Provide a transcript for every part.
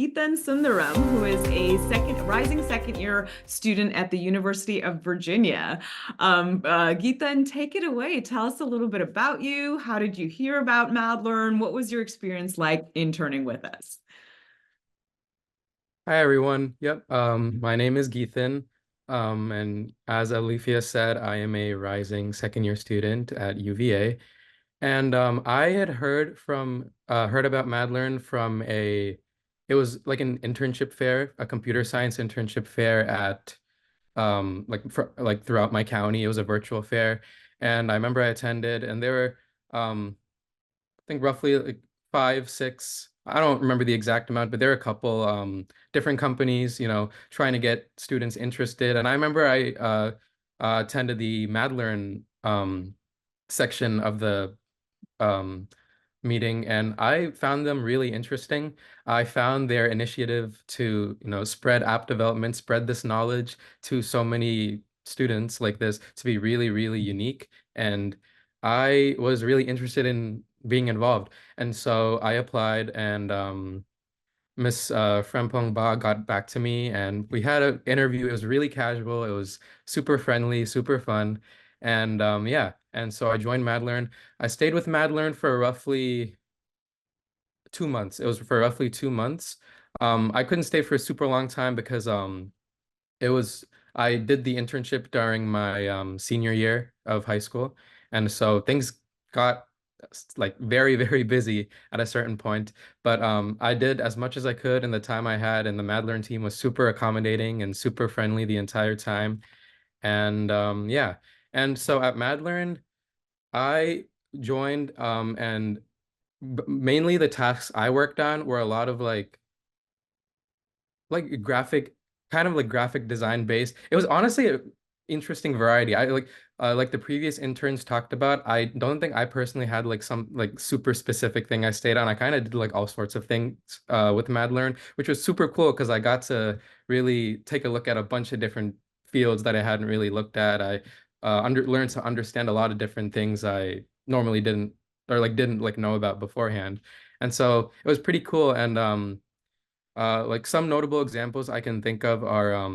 Geethan Sundaram, who is a rising second year student at the University of Virginia. Geethan, take it away. Tell us a little bit about you. How did you hear about MadLearn? What was your experience like interning with us? Hi everyone. Yep. My name is Geethan. And as Alifia said, I am a rising second year student at UVA. And I had heard about MadLearn from it was like an internship fair, a computer science internship fair at like throughout my county. It was a virtual fair. And I remember I attended and there were think roughly like five, six. I don't remember the exact amount, but there are a couple different companies, trying to get students interested. And I remember I attended the MadLearn section of the um, meeting, and I found them really interesting. I found their initiative to, spread app development, spread this knowledge to so many students like this to be really, really unique. And I was really interested in being involved. And so I applied, and Miss Frempong Ba got back to me, and we had an interview. It was really casual. It was super friendly, super fun. And yeah, and so I joined MadLearn. I stayed with MadLearn for roughly 2 months. It was for roughly 2 months. I couldn't stay for a super long time because it was I did the internship during my senior year of high school, and so things got like very, very busy at a certain point. But I did as much as I could in the time I had, and the MadLearn team was super accommodating and super friendly the entire time. And yeah, and so at MadLearn, I joined, and mainly the tasks I worked on were a lot of like graphic kind of like graphic design based. It was honestly an interesting variety. I like the previous interns talked about. I don't think I personally had like some like super specific thing I stayed on. I kind of did like all sorts of things with MadLearn, which was super cool because I got to really take a look at a bunch of different fields that I hadn't really looked at. I under learned to understand a lot of different things I normally didn't or like didn't like know about beforehand. And so it was pretty cool. And like some notable examples I can think of are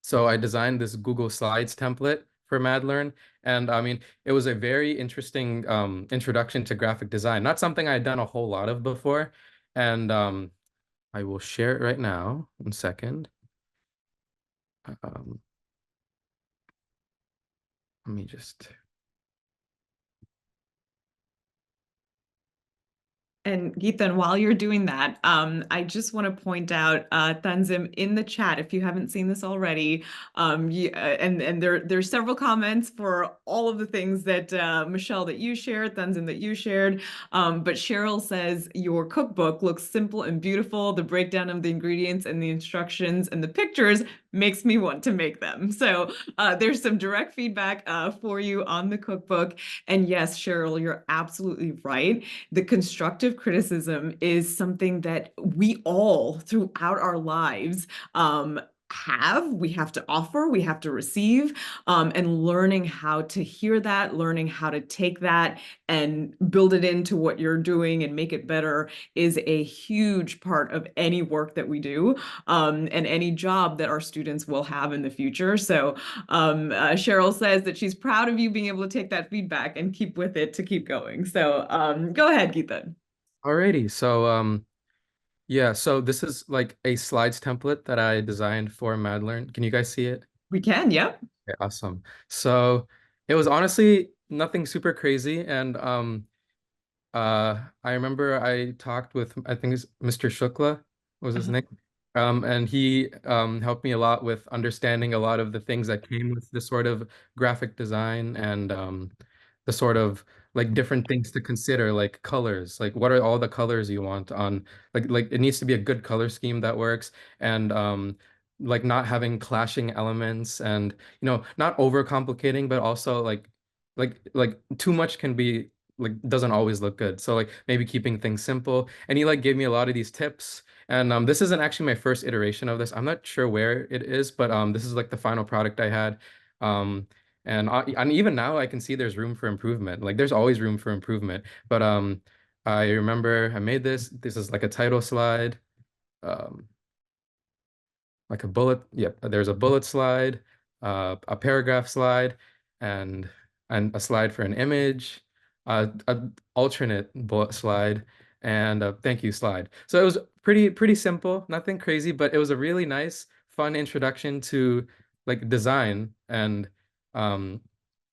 so I designed this Google Slides template for MadLearn, and I mean it was a very interesting introduction to graphic design. Not something I had done a whole lot of before, and I will share it right now. 1 second. Um, Let me just. And Geethan, while you're doing that, I just want to point out Tanzim in the chat, if you haven't seen this already, and there's several comments for all of the things that Michelle that you shared, Tanzim that you shared. But Cheryl says your cookbook looks simple and beautiful. The breakdown of the ingredients and the instructions and the pictures makes me want to make them. So there's some direct feedback for you on the cookbook. And yes, Cheryl, you're absolutely right. The constructive criticism is something that we all throughout our lives we have to offer, we have to receive, and learning how to hear that, learning how to take that and build it into what you're doing and make it better is a huge part of any work that we do, and any job that our students will have in the future. So Cheryl says that she's proud of you being able to take that feedback and keep with it to keep going. So go ahead, Geethan. Alrighty, so yeah, so this is like a slides template that I designed for MadLearn. Can you guys see it? We can, yep. Okay, awesome. So it was honestly nothing super crazy, and I remember I talked with I think it's Mr. Shukla was his Uh-huh. name. And he helped me a lot with understanding a lot of the things that came with this sort of graphic design and the sort of like different things to consider, like colors, like what are all the colors you want on like it needs to be a good color scheme that works, and like not having clashing elements, and not overcomplicating, but also like too much can be like doesn't always look good. So like maybe keeping things simple. And he like gave me a lot of these tips. And this isn't actually my first iteration of this. I'm not sure where it is, but this is like the final product I had. Um, and even now I can see there's room for improvement. Like there's always room for improvement. But I remember I made this. This is like a title slide. um, like a bullet. Yep, there's a bullet slide, a paragraph slide, and a slide for an image, a alternate bullet slide, and a thank you slide. So it was pretty simple, nothing crazy, but it was a really nice, fun introduction to like design and um,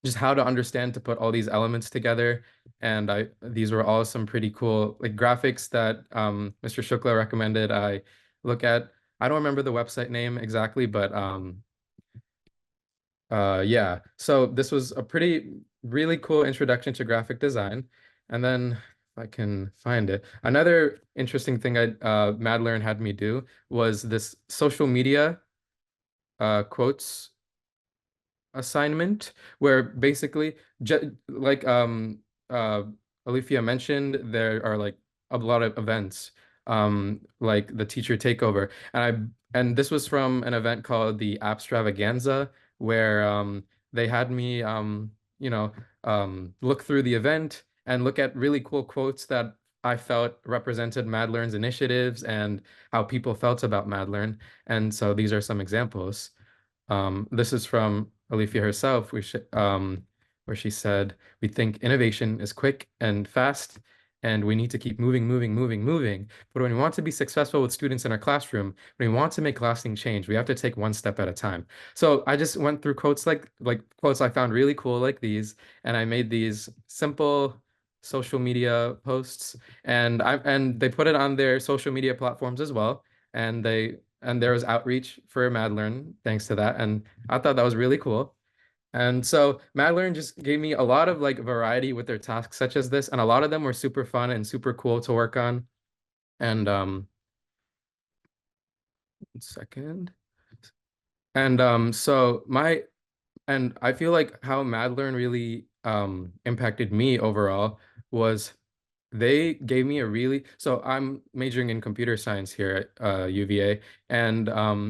just how to understand to put all these elements together. And I these were all some pretty cool like graphics that Mr. Shukla recommended I look at. I don't remember the website name exactly, but yeah. So this was a really cool introduction to graphic design. And then if I can find it, another interesting thing I MadLearn had me do was this social media quotes assignment where basically like uh Alethea mentioned, there are like a lot of events like the teacher takeover, and this was from an event called the Abstravaganza, where they had me you know look through the event and look at really cool quotes that I felt represented MadLearn's initiatives and how people felt about MadLearn. And so these are some examples. This is from Alethea herself, where she said, "We think innovation is quick and fast, and we need to keep moving, moving, moving, moving. But when we want to be successful with students in our classroom, when we want to make lasting change, we have to take one step at a time." So I just went through quotes like quotes I found really cool like these, and I made these simple social media posts, and they put it on their social media platforms as well, and there was outreach for MadLearn thanks to that. And I thought that was really cool. And so MadLearn just gave me a lot of like variety with their tasks such as this, and a lot of them were super fun and super cool to work on. And 1 second. And so my and I feel like how MadLearn really impacted me overall was they gave me a really, so I'm majoring in computer science here at UVA, and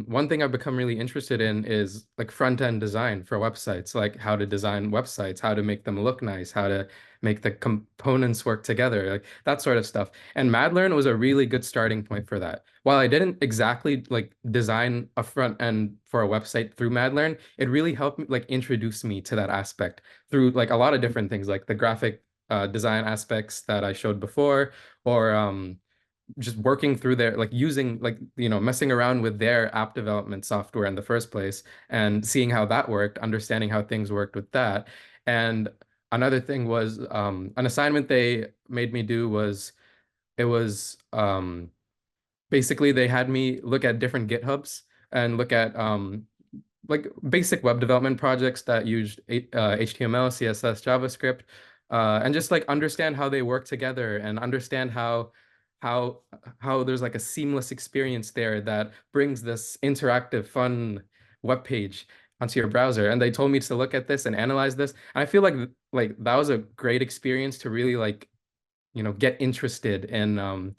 one thing I've become really interested in is like front-end design for websites, like how to design websites, how to make them look nice, how to make the components work together, like that sort of stuff. And MadLearn was a really good starting point for that. While I didn't exactly like design a front end for a website through MadLearn, it really helped me like introduce me to that aspect through like a lot of different things, like the graphic design aspects that I showed before, or just working through their like using like messing around with their app development software in the first place and seeing how that worked, understanding how things worked with that. And another thing was an assignment they made me do was it was basically they had me look at different GitHubs and look at like basic web development projects that used HTML, CSS, JavaScript, and just like understand how they work together and understand how how there's like a seamless experience there that brings this interactive, fun web page onto your browser. And they told me to look at this and analyze this. And I feel like that was a great experience to really like get interested in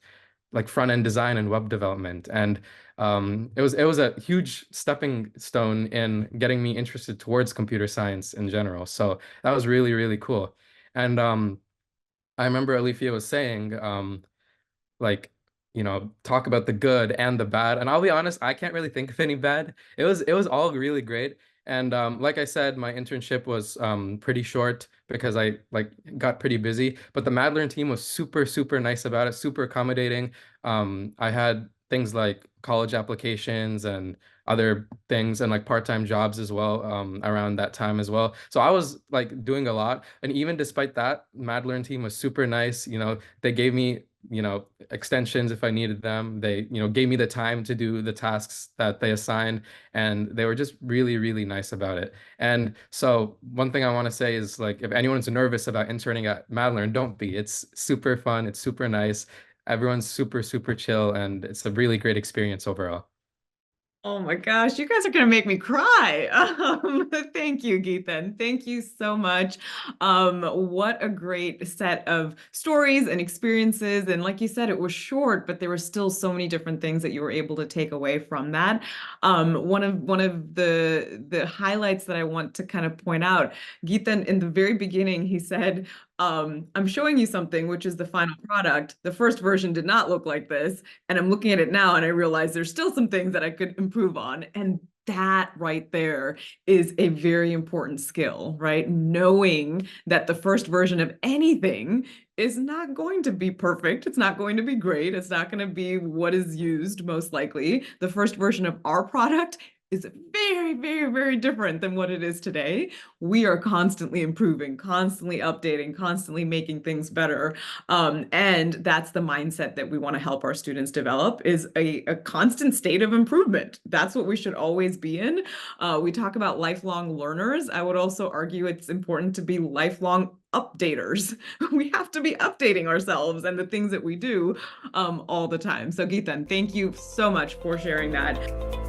like front end design and web development. And it was a huge stepping stone in getting me interested towards computer science in general. So that was really cool. And I remember Alethea was saying like talk about the good and the bad, and I'll be honest, I can't really think of any bad. It was all really great. And like I said, my internship was pretty short because I like got pretty busy, but the MadLearn team was super nice about it, super accommodating. I had things like college applications and other things and like part-time jobs as well around that time as well, so I was like doing a lot. And even despite that, MadLearn team was super nice. They gave me extensions if I needed them. They gave me the time to do the tasks that they assigned, and they were just really nice about it. And so one thing I want to say is like if anyone's nervous about interning at MadLearn, don't be. It's super fun, it's super nice. Everyone's super chill, and it's a really great experience overall. Oh my gosh, you guys are gonna make me cry. Thank you, Geethan. Thank you so much. What a great set of stories and experiences. And like you said, it was short, but there were still so many different things that you were able to take away from that. One of the highlights that I want to kind of point out, Geethan, in the very beginning, he said, I'm showing you something, which is the final product. The first version did not look like this. And I'm looking at it now and I realize there's still some things that I could improve on. And that right there is a very important skill, right? Knowing that the first version of anything is not going to be perfect. It's not going to be great. It's not going to be what is used most likely. The first version of our product is very, very, very different than what it is today. We are constantly improving, constantly updating, constantly making things better. And that's the mindset that we want to help our students develop is a constant state of improvement. That's what we should always be in. We talk about lifelong learners. I would also argue it's important to be lifelong updaters. We have to be updating ourselves and the things that we do all the time. So Geethan, thank you so much for sharing that.